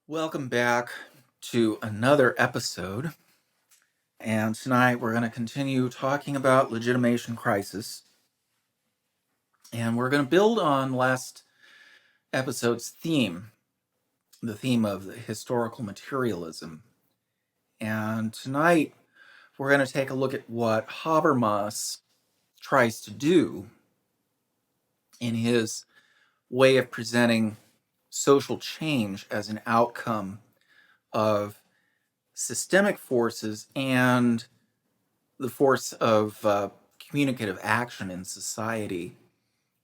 Welcome back to another episode. And tonight we're going to continue talking about legitimation crisis. And we're going to build on last episode's theme, the theme of the historical materialism. And tonight we're going to take a look at what Habermas tries to do in his way of presenting social change as an outcome of systemic forces and the force of communicative action in society.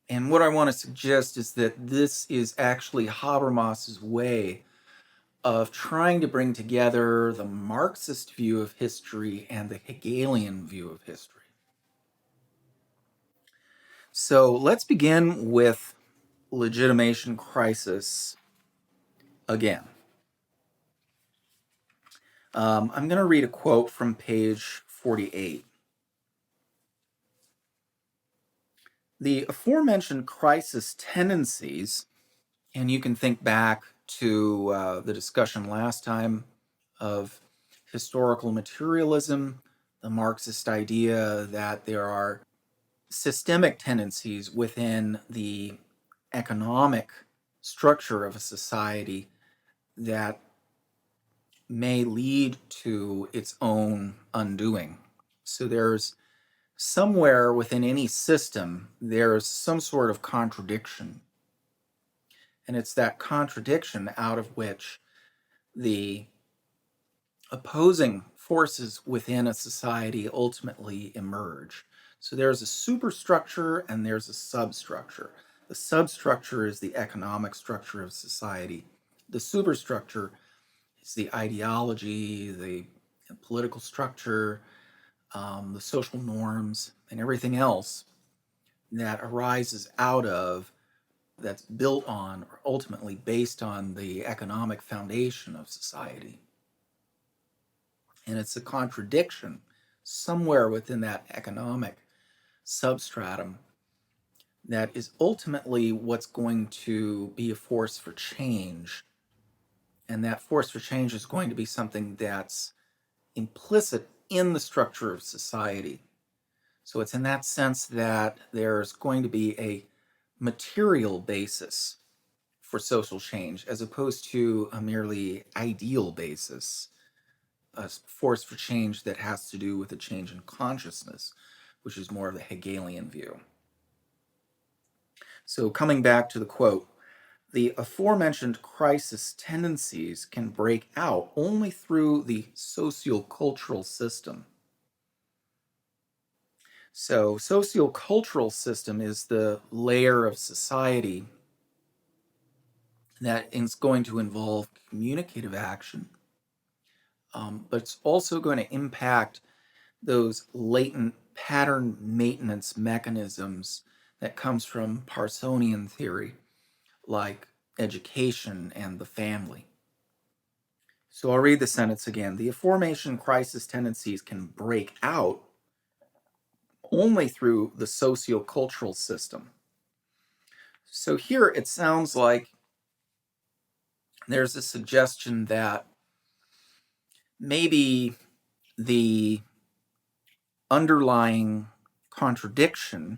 And what I want to suggest is that this is actually Habermas's way of trying to bring together the Marxist view of history and the Hegelian view of history. So let's begin with legitimation crisis again. I'm going to read a quote from page 48. The aforementioned crisis tendencies, and you can think back to the discussion last time of historical materialism, the Marxist idea that there are systemic tendencies within the economic structure of a society that may lead to its own undoing. So there's somewhere within any system, there's some sort of contradiction. And it's that contradiction out of which the opposing forces within a society ultimately emerge. So there's a superstructure and there's a substructure. The substructure is the economic structure of society. The superstructure is the ideology, the political structure, the social norms, and everything else that arises out of, that's built on, or ultimately based on, the economic foundation of society. And it's a contradiction somewhere within that economic substratum that is ultimately what's going to be a force for change. And that force for change is going to be something that's implicit in the structure of society. So it's in that sense that there's going to be a material basis for social change as opposed to a merely ideal basis, a force for change that has to do with a change in consciousness, which is more of the Hegelian view. So coming back to the quote, the aforementioned crisis tendencies can break out only through the sociocultural system. So sociocultural system is the layer of society that is going to involve communicative action, but it's also going to impact those latent pattern maintenance mechanisms that comes from Parsonian theory, like education and the family. So I'll read the sentence again. The aforementioned crisis tendencies can break out only through the sociocultural system. So here it sounds like there's a suggestion that maybe the underlying contradiction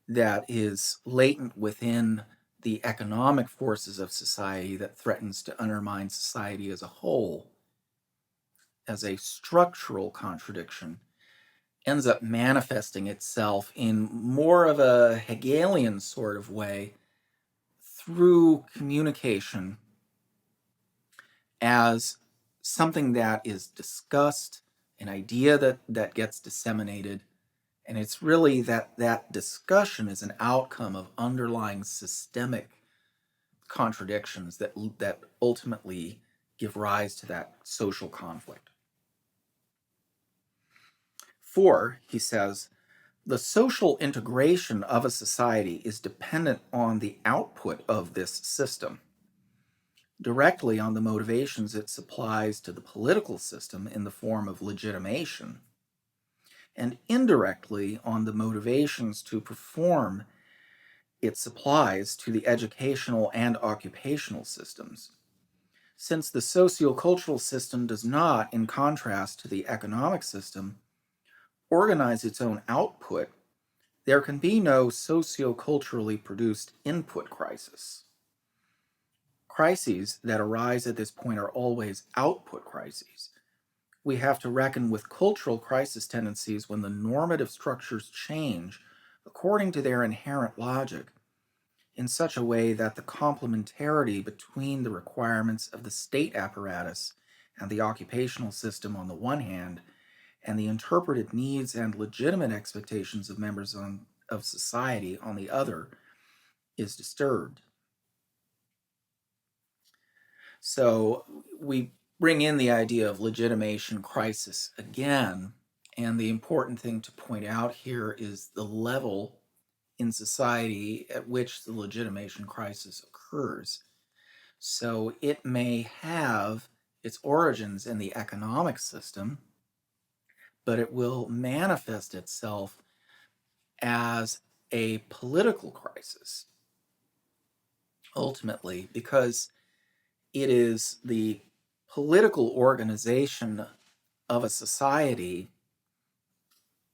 that is latent within the economic forces of society that threatens to undermine society as a whole, as a structural contradiction, ends up manifesting itself in more of a Hegelian sort of way through communication as something that is discussed, an idea that gets disseminated, and it's really that discussion is an outcome of underlying systemic contradictions that ultimately give rise to that social conflict. 4, he says, the social integration of a society is dependent on the output of this system, directly on the motivations it supplies to the political system in the form of legitimation, and indirectly on the motivations to perform it supplies to the educational and occupational systems. Since the sociocultural system does not, in contrast to the economic system, organize its own output, there can be no socioculturally produced input crisis. Crises that arise at this point are always output crises. We have to reckon with cultural crisis tendencies when the normative structures change according to their inherent logic in such a way that the complementarity between the requirements of the state apparatus and the occupational system on the one hand, and the interpreted needs and legitimate expectations of members of society on the other, is disturbed. So we bring in the idea of legitimation crisis again, and the important thing to point out here is the level in society at which the legitimation crisis occurs. So it may have its origins in the economic system, but it will manifest itself as a political crisis, ultimately, because it is the political organization of a society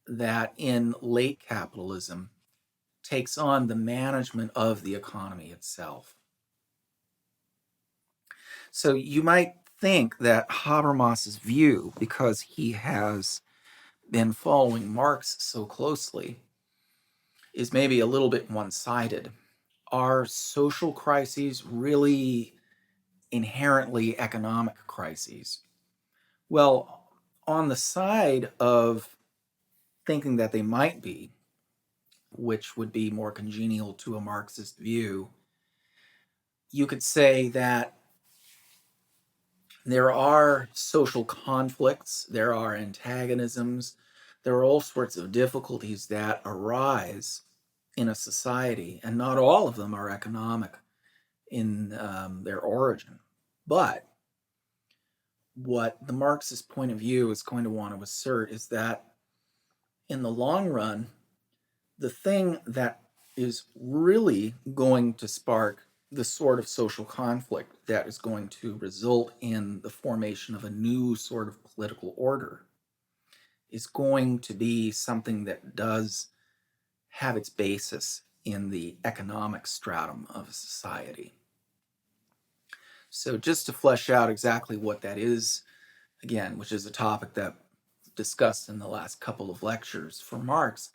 that in late capitalism takes on the management of the economy itself. So you might think that Habermas's view, because he has been following Marx so closely, is maybe a little bit one-sided. Are social crises really inherently economic crises? Well, on the side of thinking that they might be, which would be more congenial to a Marxist view, you could say that there are social conflicts, there are antagonisms, there are all sorts of difficulties that arise in a society, and not all of them are economic in their origin. But what the Marxist point of view is going to want to assert is that in the long run, the thing that is really going to spark the sort of social conflict that is going to result in the formation of a new sort of political order is going to be something that does have its basis in the economic stratum of a society. So just to flesh out exactly what that is, again, which is a topic that discussed in the last couple of lectures, for Marx,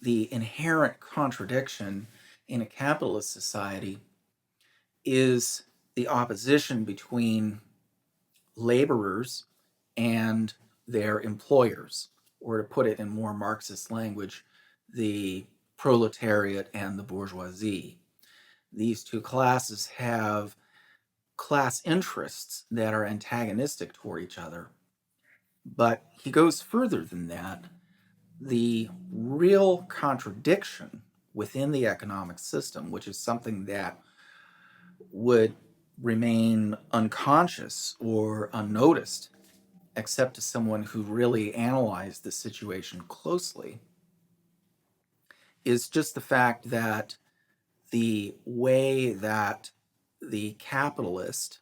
the inherent contradiction in a capitalist society is the opposition between laborers and their employers, or to put it in more Marxist language, the proletariat and the bourgeoisie. These two classes have class interests that are antagonistic toward each other. But he goes further than that. The real contradiction within the economic system, which is something that would remain unconscious or unnoticed, except to someone who really analyzed the situation closely, is just the fact that the way that the capitalist,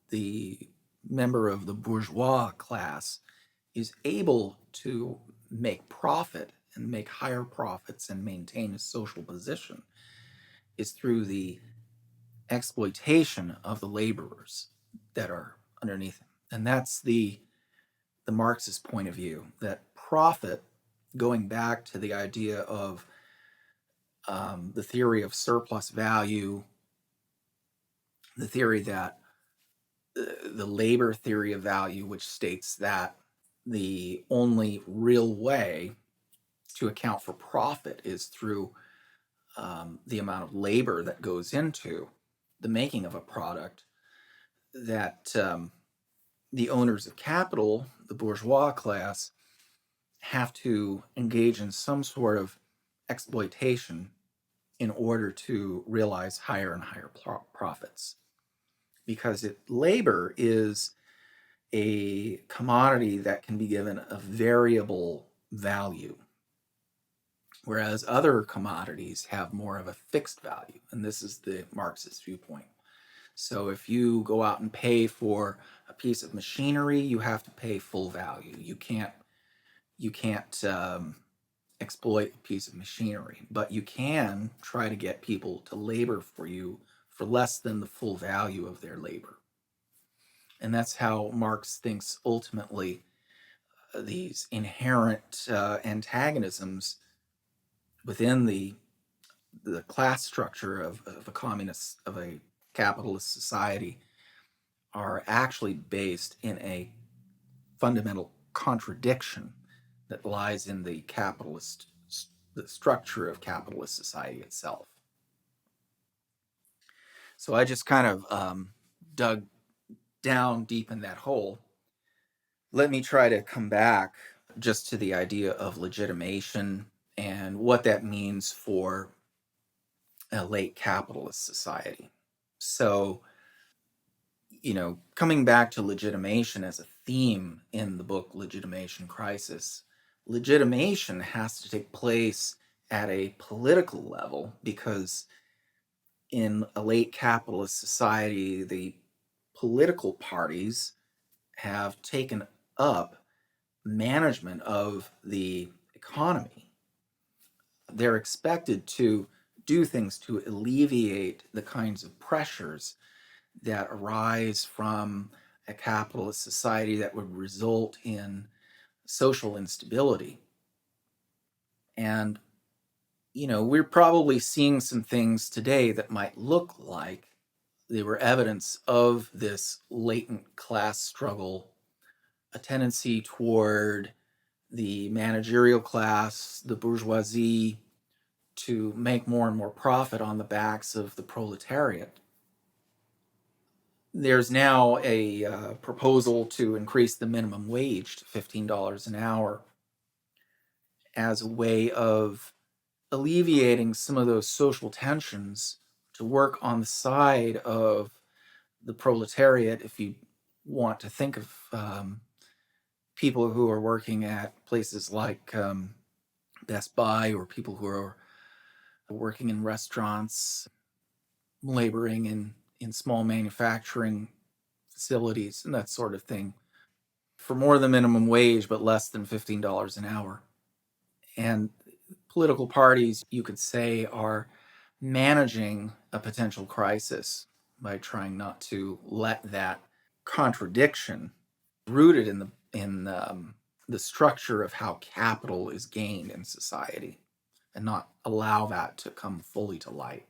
the member of the bourgeois class, is able to make profit and make higher profits and maintain a social position is through the exploitation of the laborers that are underneath him. And that's the Marxist point of view, that profit, going back to the idea of the theory of surplus value, the theory that the labor theory of value, which states that the only real way to account for profit is through the amount of labor that goes into the making of a product, that the owners of capital, the bourgeois class, have to engage in some sort of exploitation in order to realize higher and higher profits. Because labor is a commodity that can be given a variable value, whereas other commodities have more of a fixed value. And this is the Marxist viewpoint. So if you go out and pay for a piece of machinery, you have to pay full value. You can't exploit a piece of machinery, but you can try to get people to labor for you for less than the full value of their labor. And that's how Marx thinks ultimately these inherent antagonisms within the class structure of a capitalist society are actually based in a fundamental contradiction that lies in the structure of capitalist society itself. So I just kind of dug down deep in that hole. Let me try to come back just to the idea of legitimation and what that means for a late capitalist society. So, coming back to legitimation as a theme in the book Legitimation Crisis, legitimation has to take place at a political level because in a late capitalist society, the political parties have taken up management of the economy. They're expected to do things to alleviate the kinds of pressures that arise from a capitalist society that would result in social instability. And, we're probably seeing some things today that might look like they were evidence of this latent class struggle, a tendency toward the managerial class, the bourgeoisie, to make more and more profit on the backs of the proletariat. There's now a proposal to increase the minimum wage to $15 an hour as a way of alleviating some of those social tensions, to work on the side of the proletariat. If you want to think of people who are working at places like Best Buy, or people who are working in restaurants, laboring in small manufacturing facilities, and that sort of thing, for more than minimum wage, but less than $15 an hour. And political parties, you could say, are managing a potential crisis by trying not to let that contradiction rooted in the structure of how capital is gained in society, and not allow that to come fully to light.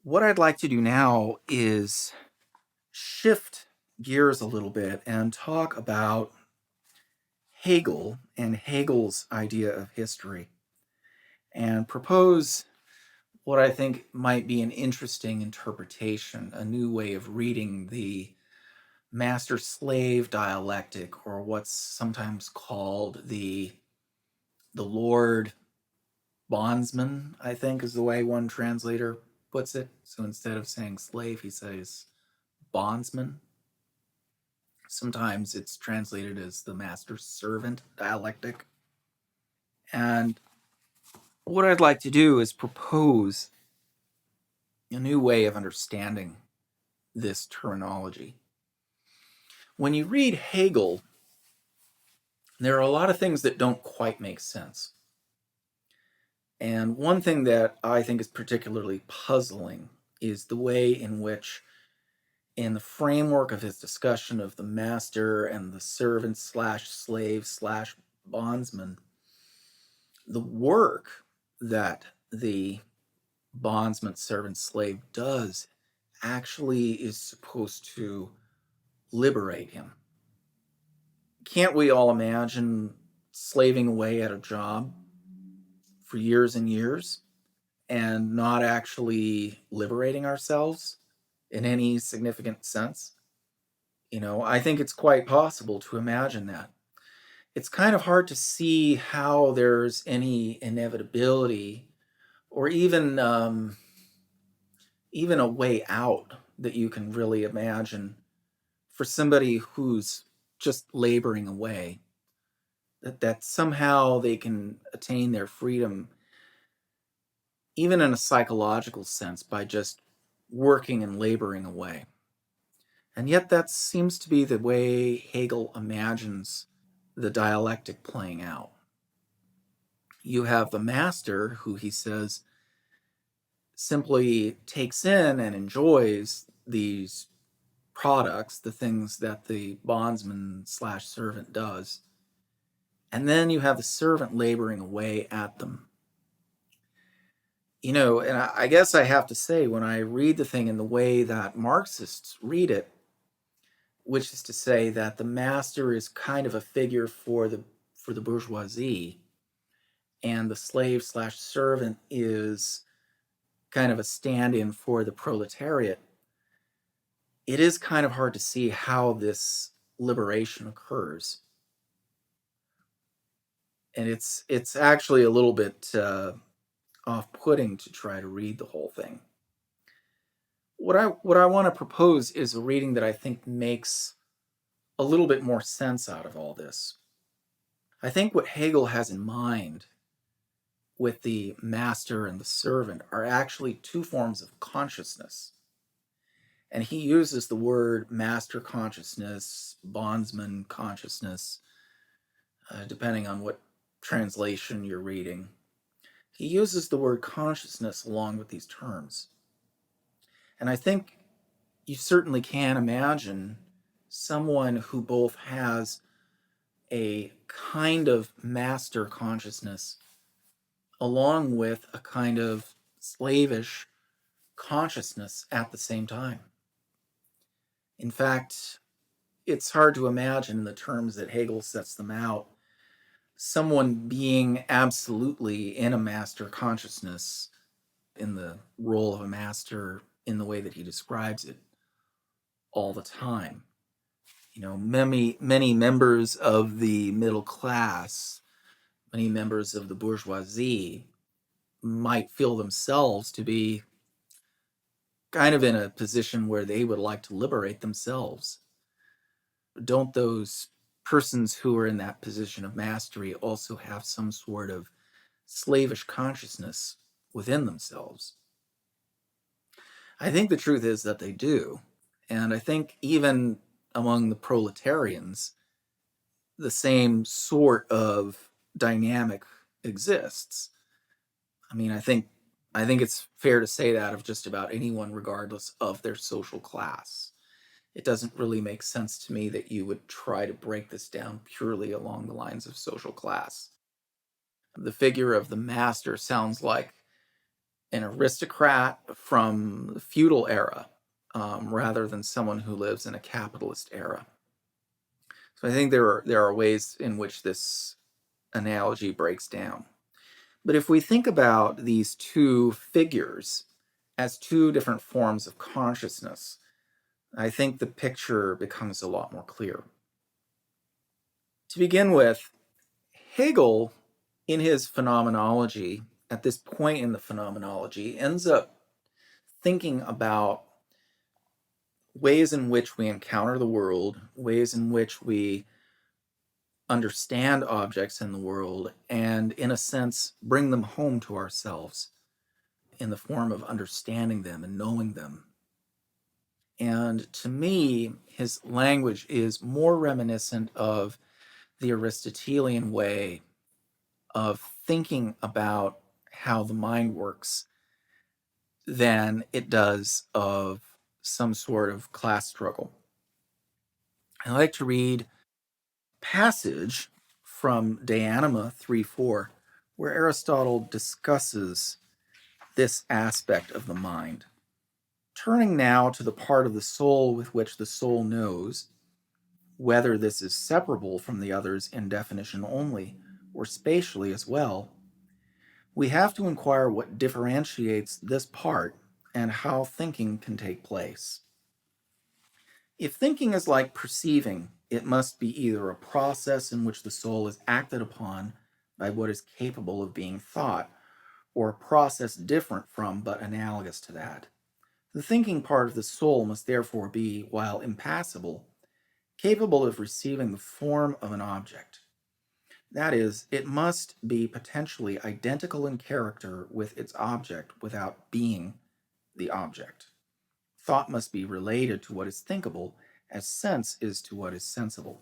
What I'd like to do now is shift gears a little bit and talk about Hegel and Hegel's idea of history, and propose what I think might be an interesting interpretation, a new way of reading the master slave dialectic, or what's sometimes called the Lord bondsman, I think is the way one translator puts it. So instead of saying slave, he says bondsman. Sometimes it's translated as the master servant dialectic. And what I'd like to do is propose a new way of understanding this terminology. When you read Hegel, there are a lot of things that don't quite make sense. And one thing that I think is particularly puzzling is the way in which, in the framework of his discussion of the master and the servant slash slave slash bondsman, the work that the bondsman, servant, slave does actually is supposed to liberate him. Can't we all imagine slaving away at a job for years and years and not actually liberating ourselves in any significant sense? I think it's quite possible to imagine that. It's kind of hard to see how there's any inevitability, or even a way out that you can really imagine for somebody who's just laboring away, that somehow they can attain their freedom, even in a psychological sense, by just working and laboring away. And yet that seems to be the way Hegel imagines the dialectic playing out. You have the master who he says simply takes in and enjoys these products, the things that the bondsman slash servant does. And then you have the servant laboring away at them. And I guess I have to say, when I read the thing in the way that Marxists read it, which is to say that the master is kind of a figure for the bourgeoisie, and the slave slash servant is kind of a stand-in for the proletariat, it is kind of hard to see how this liberation occurs. And it's actually a little bit off-putting to try to read the whole thing. What I want to propose is a reading that I think makes a little bit more sense out of all this. I think what Hegel has in mind with the master and the servant are actually two forms of consciousness. And he uses the word master consciousness, bondsman consciousness, depending on what translation you're reading. He uses the word consciousness along with these terms. And I think you certainly can imagine someone who both has a kind of master consciousness along with a kind of slavish consciousness at the same time. In fact, it's hard to imagine in the terms that Hegel sets them out, someone being absolutely in a master consciousness, in the role of a master in the way that he describes it all the time. Many members of the middle class, many members of the bourgeoisie might feel themselves to be kind of in a position where they would like to liberate themselves. Don't those persons who are in that position of mastery also have some sort of slavish consciousness within themselves? I think the truth is that they do. And I think even among the proletarians, the same sort of dynamic exists. I think it's fair to say that of just about anyone, regardless of their social class. It doesn't really make sense to me that you would try to break this down purely along the lines of social class. The figure of the master sounds like an aristocrat from the feudal era, rather than someone who lives in a capitalist era. So I think there are ways in which this analogy breaks down. But if we think about these two figures as two different forms of consciousness, I think the picture becomes a lot more clear. To begin with, Hegel, in his phenomenology, at this point in the phenomenology, ends up thinking about ways in which we encounter the world, ways in which we understand objects in the world, and in a sense, bring them home to ourselves in the form of understanding them and knowing them. And to me, his language is more reminiscent of the Aristotelian way of thinking about how the mind works than it does of some sort of class struggle. I like to read a passage from De Anima 3:4, where Aristotle discusses this aspect of the mind. Turning now to the part of the soul with which the soul knows, whether this is separable from the others in definition only, or spatially as well, we have to inquire what differentiates this part and how thinking can take place. If thinking is like perceiving, it must be either a process in which the soul is acted upon by what is capable of being thought, or a process different from but analogous to that. The thinking part of the soul must therefore be, while impassible, capable of receiving the form of an object. That is, it must be potentially identical in character with its object without being the object. thought must be related to what is thinkable, as sense is to what is sensible.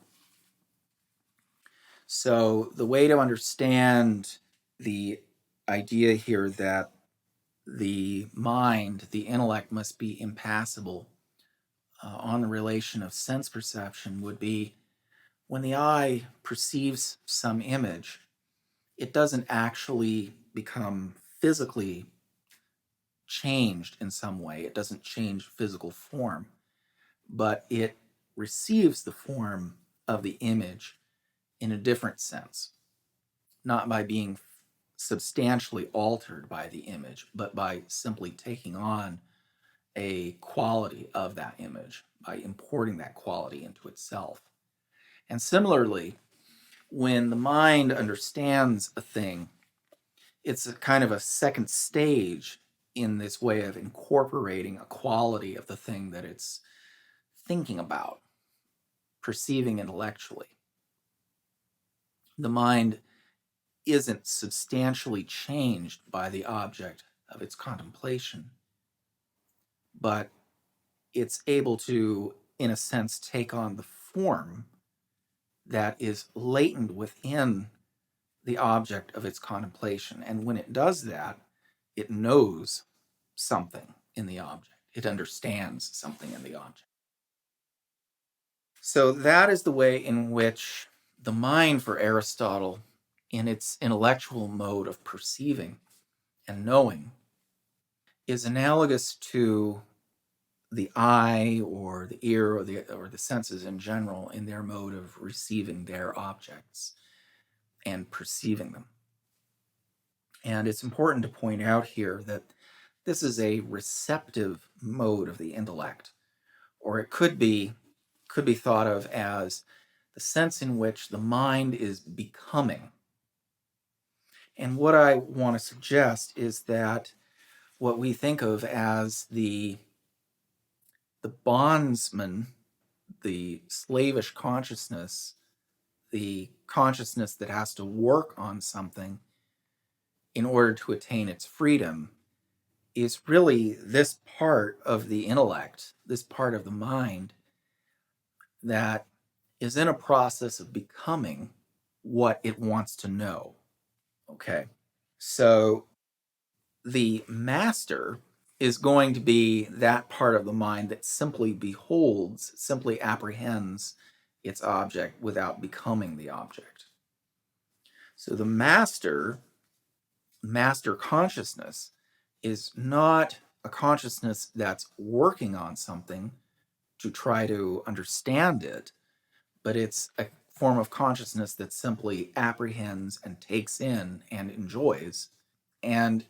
So the way to understand the idea here that the mind, the intellect, must be impassible on the relation of sense perception would be when the eye perceives some image, it doesn't actually become physically changed in some way. It doesn't change physical form, but it receives the form of the image in a different sense, not by being substantially altered by the image, but by simply taking on a quality of that image, by importing that quality into itself. And similarly, when the mind understands a thing, it's a kind of a second stage in this way of incorporating a quality of the thing that it's thinking about, perceiving intellectually. The mind isn't substantially changed by the object of its contemplation, but it's able to, in a sense, take on the form that is latent within the object of its contemplation. And when it does that, it knows something in the object. It understands something in the object. So that is the way in which the mind for Aristotle, in its intellectual mode of perceiving and knowing, is analogous to the eye or the ear or the senses in general in their mode of receiving their objects and perceiving them. And it's important to point out here that this is a receptive mode of the intellect, or it could be thought of as the sense in which the mind is becoming. And what I want to suggest is that what we think of as the bondsman, the slavish consciousness, the consciousness that has to work on something in order to attain its freedom, is really this part of the intellect, this part of the mind that is in a process of becoming what it wants to know. Okay. So the master is going to be that part of the mind that simply beholds, simply apprehends its object without becoming the object. So the master consciousness is not a consciousness that's working on something to try to understand it, but it's a form of consciousness that simply apprehends and takes in and enjoys. And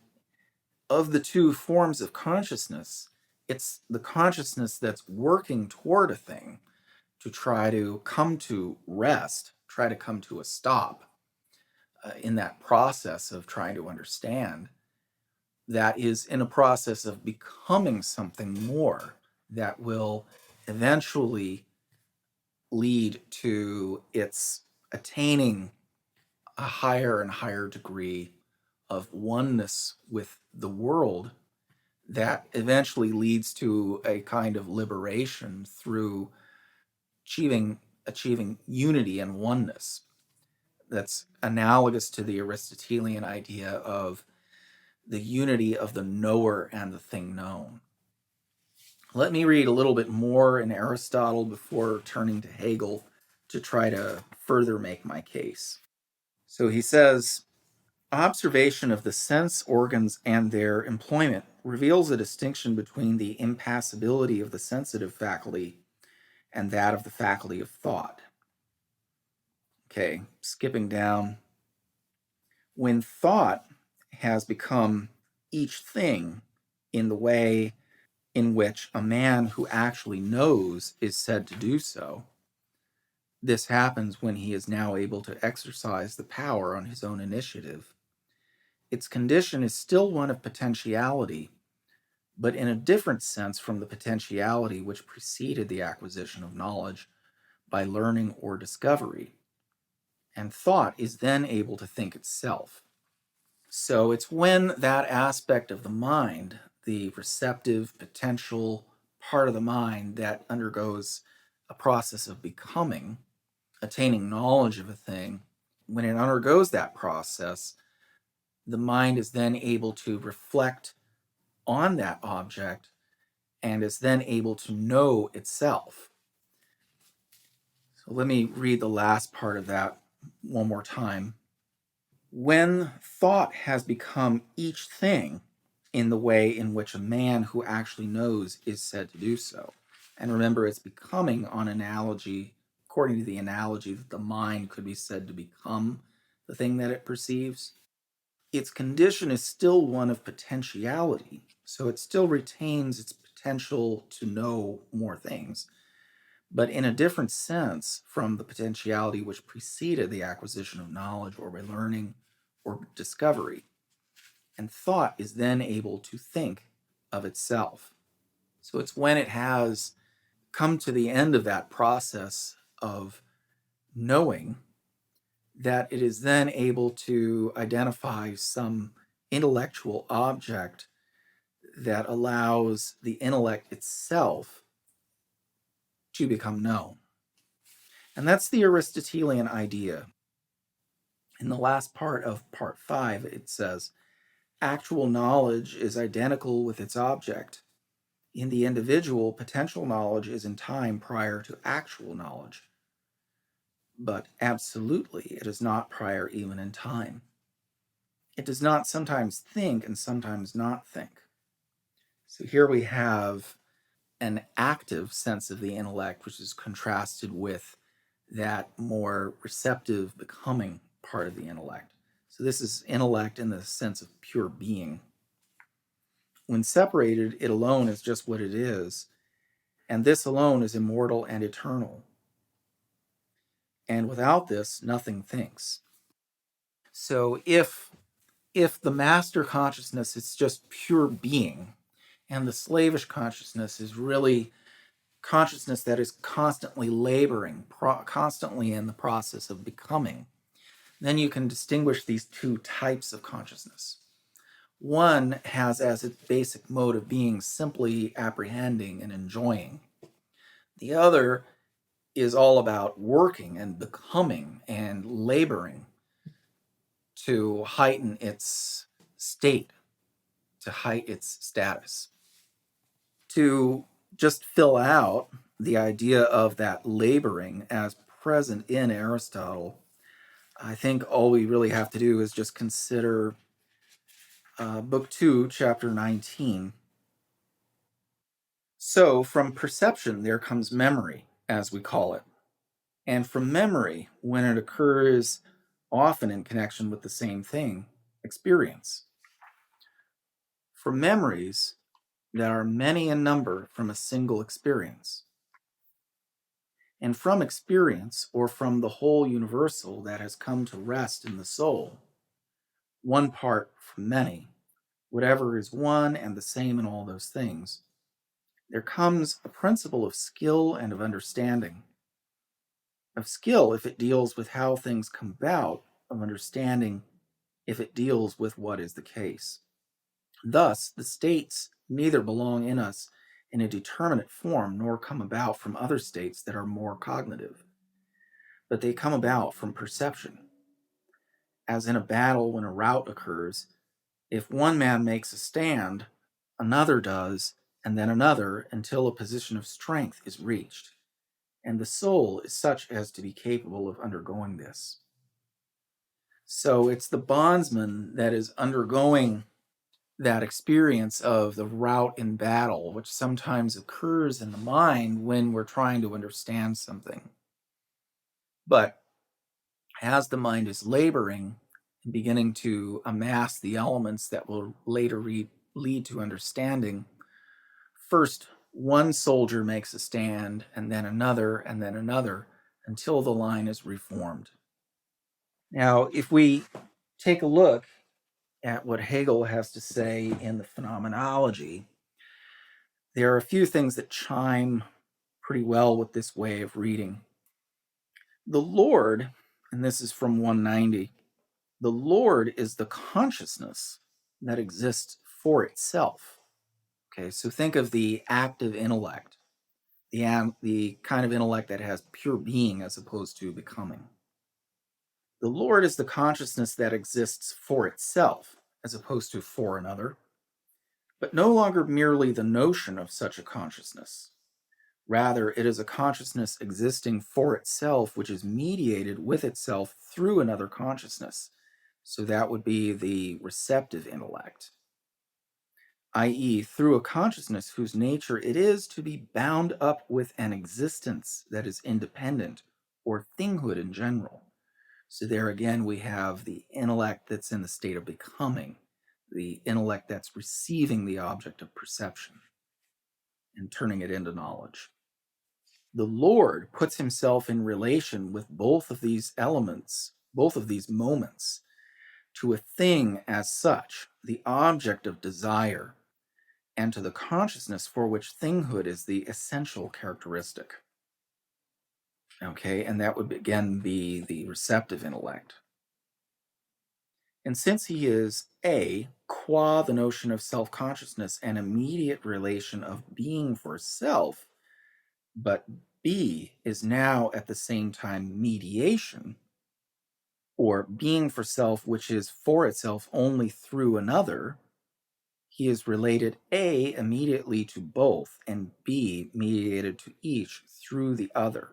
of the two forms of consciousness, it's the consciousness that's working toward a thing to try to come to rest, try to come to a stop in that process of trying to understand, that is in a process of becoming something more that will eventually lead to its attaining a higher and higher degree of oneness with the world that eventually leads to a kind of liberation through achieving unity and oneness. That's analogous to the Aristotelian idea of the unity of the knower and the thing known. Let me read a little bit more in Aristotle before turning to Hegel to try to further make my case. So he says, observation of the sense organs and their employment reveals a distinction between the impassibility of the sensitive faculty and that of the faculty of thought. Okay, skipping down. When thought has become each thing in the way in which a man who actually knows is said to do so, this happens when he is now able to exercise the power on his own initiative. Its condition is still one of potentiality, but in a different sense from the potentiality which preceded the acquisition of knowledge by learning or discovery. And thought is then able to think itself. So it's when that aspect of the mind, the receptive, potential part of the mind that undergoes a process of becoming, attaining knowledge of a thing, when it undergoes that process, the mind is then able to reflect on that object and is then able to know itself. So let me read the last part of that one more time. When thought has become each thing in the way in which a man who actually knows is said to do so, and remember, it's becoming on analogy, according to the analogy that the mind could be said to become the thing that it perceives, its condition is still one of potentiality. So it still retains its potential to know more things, but in a different sense from the potentiality which preceded the acquisition of knowledge or by learning or discovery. And thought is then able to think of itself. So it's when it has come to the end of that process of knowing that it is then able to identify some intellectual object that allows the intellect itself to become known. And that's the Aristotelian idea. In the last part of part 5, it says, actual knowledge is identical with its object. In the individual, potential knowledge is in time prior to actual knowledge. But absolutely, it is not prior even in time. It does not sometimes think and sometimes not think. So here we have an active sense of the intellect, which is contrasted with that more receptive, becoming part of the intellect. So this is intellect in the sense of pure being. When separated, it alone is just what it is, and this alone is immortal and eternal. And without this, nothing thinks. So if the master consciousness is just pure being, and the slavish consciousness is really consciousness that is constantly laboring, constantly in the process of becoming, then you can distinguish these two types of consciousness. One has as its basic mode of being simply apprehending and enjoying. The other is all about working and becoming and laboring to heighten its state, to heighten its status. To just fill out the idea of that laboring as present in Aristotle, I think all we really have to do is just consider Book 2, Chapter 19. So, from perception, there comes memory, as we call it. And from memory, when it occurs often in connection with the same thing, experience. From memories that are many in number from a single experience. And from experience, or from the whole universal that has come to rest in the soul, one part from many, whatever is one and the same in all those things, there comes a principle of skill and of understanding. Of skill if it deals with how things come about, of understanding if it deals with what is the case. Thus, the states neither belong in us in a determinate form nor come about from other states that are more cognitive, but they come about from perception. As in a battle when a rout occurs, if one man makes a stand, another does, and then another, until a position of strength is reached, and the soul is such as to be capable of undergoing this. So it's the bondsman that is undergoing that experience of the rout in battle, which sometimes occurs in the mind when we're trying to understand something. But as the mind is laboring and beginning to amass the elements that will later lead to understanding, first one soldier makes a stand, and then another, until the line is reformed. Now, if we take a look at what Hegel has to say in the phenomenology, there are a few things that chime pretty well with this way of reading. The Lord, and this is from 190, the Lord is the consciousness that exists for itself. Okay, so think of the active intellect, the kind of intellect that has pure being as opposed to becoming. The Lord is the consciousness that exists for itself as opposed to for another, but no longer merely the notion of such a consciousness. Rather, it is a consciousness existing for itself, which is mediated with itself through another consciousness. So that would be the receptive intellect, i.e., through a consciousness whose nature it is to be bound up with an existence that is independent, or thinghood in general. So there again, we have the intellect that's in the state of becoming, the intellect that's receiving the object of perception and turning it into knowledge. The Lord puts himself in relation with both of these elements, both of these moments, to a thing as such, the object of desire, and to the consciousness for which thinghood is the essential characteristic. Okay, and that would again be the receptive intellect. And since he is A, qua the notion of self consciousness, an immediate relation of being for self, but B is now at the same time mediation, or being for self, which is for itself only through another, he is related A immediately to both, and B mediated to each through the other.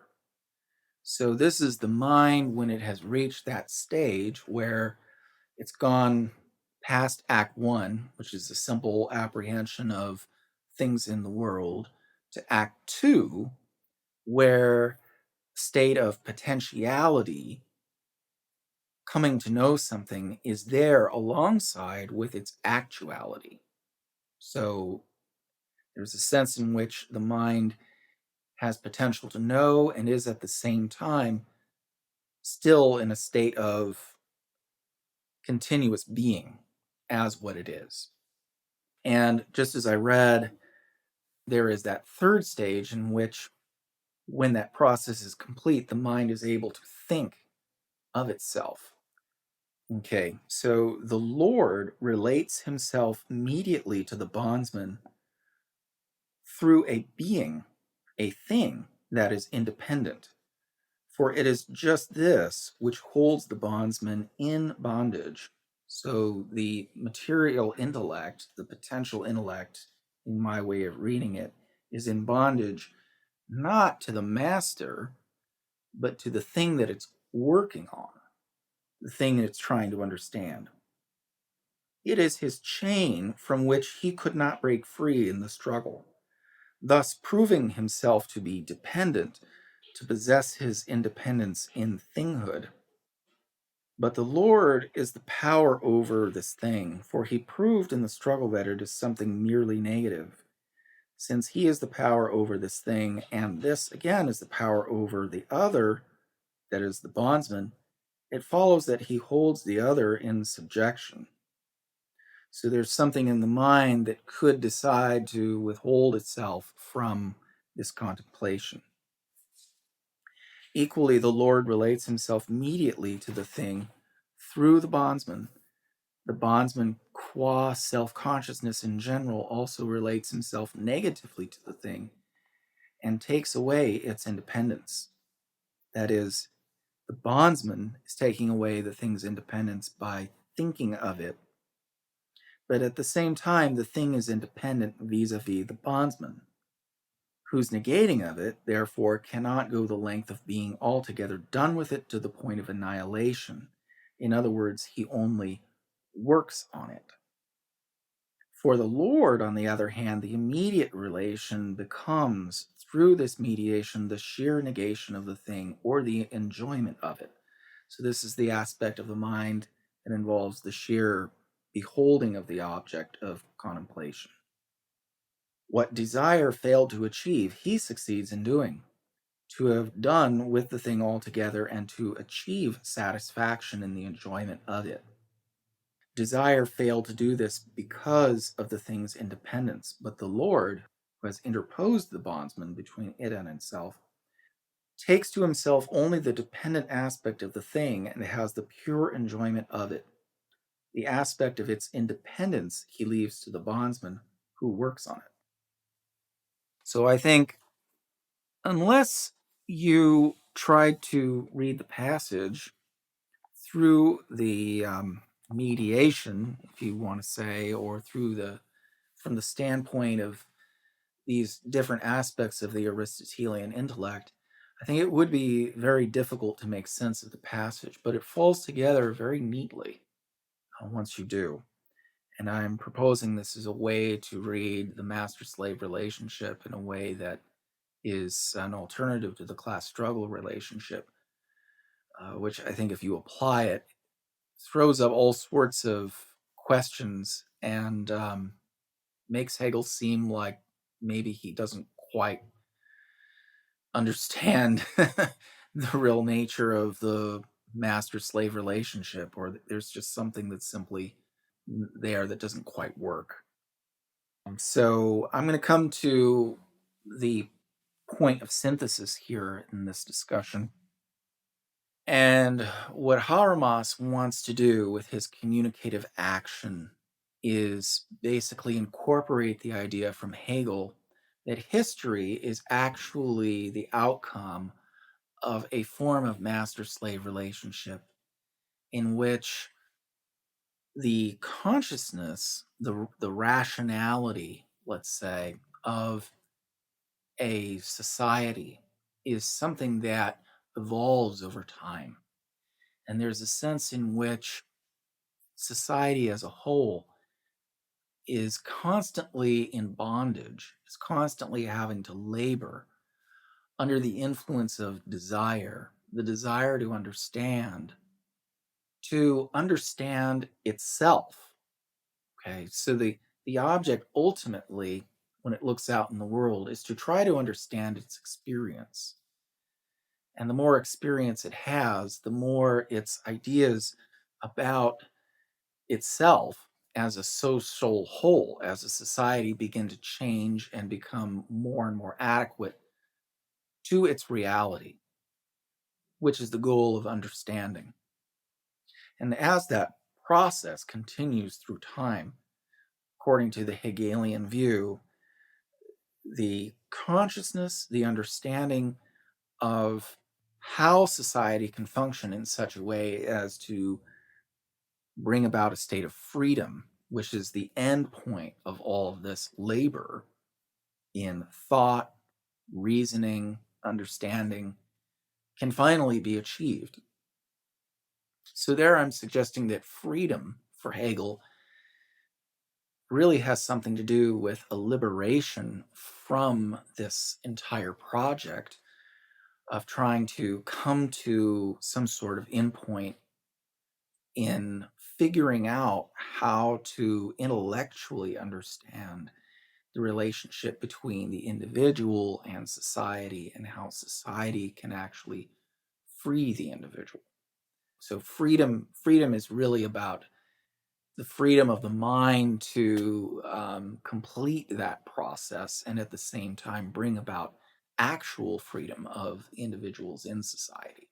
So this is the mind when it has reached that stage where it's gone past Act 1, which is a simple apprehension of things in the world, to Act 2, where state of potentiality, coming to know something, is there alongside with its actuality. So there's a sense in which the mind has potential to know and is at the same time still in a state of continuous being as what it is. And just as I read, there is that third stage in which, when that process is complete, the mind is able to think of itself. Okay, so the Lord relates himself immediately to the bondsman through a being, a thing that is independent. For it is just this which holds the bondsman in bondage. So the material intellect, the potential intellect, in my way of reading it, is in bondage not to the master, but to the thing that it's working on, the thing that it's trying to understand. It is his chain from which he could not break free in the struggle, thus proving himself to be dependent, to possess his independence in thinghood. But the Lord is the power over this thing, for he proved in the struggle that it is something merely negative. Since he is the power over this thing, and this again is the power over the other, that is the bondsman, it follows that he holds the other in subjection. So there's something in the mind that could decide to withhold itself from this contemplation. Equally, the Lord relates himself immediately to the thing through the bondsman. The bondsman, qua self-consciousness in general, also relates himself negatively to the thing and takes away its independence. That is, the bondsman is taking away the thing's independence by thinking of it, but at the same time, the thing is independent vis-a-vis the bondsman, whose negating of it, therefore, cannot go the length of being altogether done with it to the point of annihilation. In other words, he only works on it. For the Lord, on the other hand, the immediate relation becomes, through this mediation, the sheer negation of the thing or the enjoyment of it. So this is the aspect of the mind that involves the sheer beholding of the object of contemplation. What desire failed to achieve, he succeeds in doing. To have done with the thing altogether and to achieve satisfaction in the enjoyment of it. Desire failed to do this because of the thing's independence, but the Lord, who has interposed the bondsman between it and himself, takes to himself only the dependent aspect of the thing and has the pure enjoyment of it. The aspect of its independence he leaves to the bondsman who works on it. So I think unless you try to read the passage through the mediation, if you want to say, or through from the standpoint of these different aspects of the Aristotelian intellect, I think it would be very difficult to make sense of the passage, but it falls together very neatly once you do. And I'm proposing this as a way to read the master-slave relationship in a way that is an alternative to the class struggle relationship, which I think if you apply it, throws up all sorts of questions and makes Hegel seem like maybe he doesn't quite understand the real nature of the master-slave relationship, or there's just something that's simply there that doesn't quite work. So I'm going to come to the point of synthesis here in this discussion. And what Habermas wants to do with his communicative action is basically incorporate the idea from Hegel that history is actually the outcome of a form of master-slave relationship in which the consciousness, the rationality, let's say, of a society is something that evolves over time. And there's a sense in which society as a whole is constantly in bondage, is constantly having to labor under the influence of desire, the desire to understand itself. Okay, so the object ultimately, when it looks out in the world, is to try to understand its experience. And the more experience it has, the more its ideas about itself as a social whole, as a society, begin to change and become more and more adequate to its reality, which is the goal of understanding. And as that process continues through time, according to the Hegelian view, the consciousness, the understanding of how society can function in such a way as to bring about a state of freedom, which is the end point of all of this labor in thought, reasoning, understanding, can finally be achieved. So, there I'm suggesting that freedom for Hegel really has something to do with a liberation from this entire project of trying to come to some sort of endpoint in figuring out how to intellectually understand the relationship between the individual and society and how society can actually free the individual. So freedom is really about the freedom of the mind to complete that process and at the same time bring about actual freedom of individuals in society.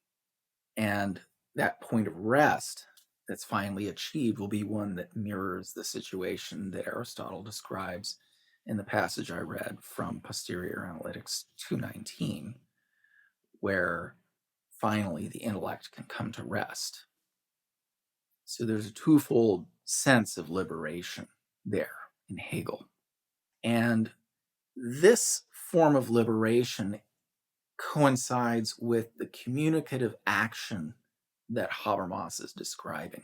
And that point of rest that's finally achieved will be one that mirrors the situation that Aristotle describes in the passage I read from Posterior Analytics 219, where finally the intellect can come to rest. So there's a twofold sense of liberation there in Hegel. And this form of liberation coincides with the communicative action that Habermas is describing.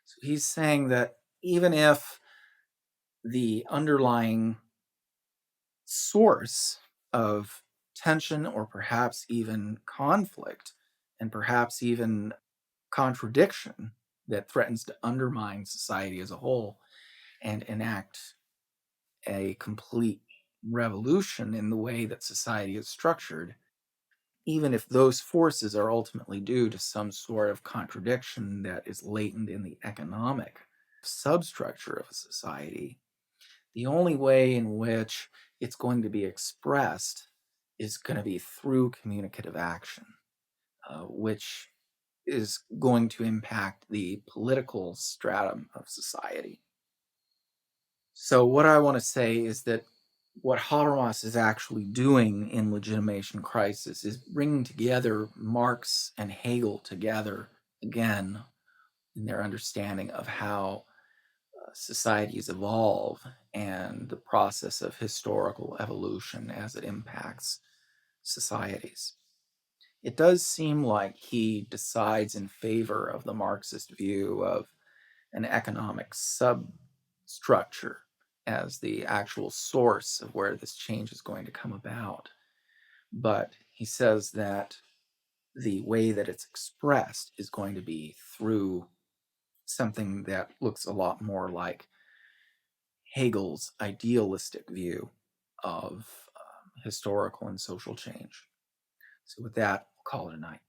So he's saying that even if the underlying source of tension or perhaps even conflict and perhaps even contradiction that threatens to undermine society as a whole and enact a complete revolution in the way that society is structured, even if those forces are ultimately due to some sort of contradiction that is latent in the economic substructure of a society, the only way in which it's going to be expressed is going to be through communicative action, which is going to impact the political stratum of society. So, what I want to say is that what Habermas is actually doing in Legitimation Crisis is bringing together Marx and Hegel together again in their understanding of how societies evolve and the process of historical evolution as it impacts societies. It does seem like he decides in favor of the Marxist view of an economic substructure as the actual source of where this change is going to come about. But he says that the way that it's expressed is going to be through something that looks a lot more like Hegel's idealistic view of historical and social change. So with that, we'll call it a night.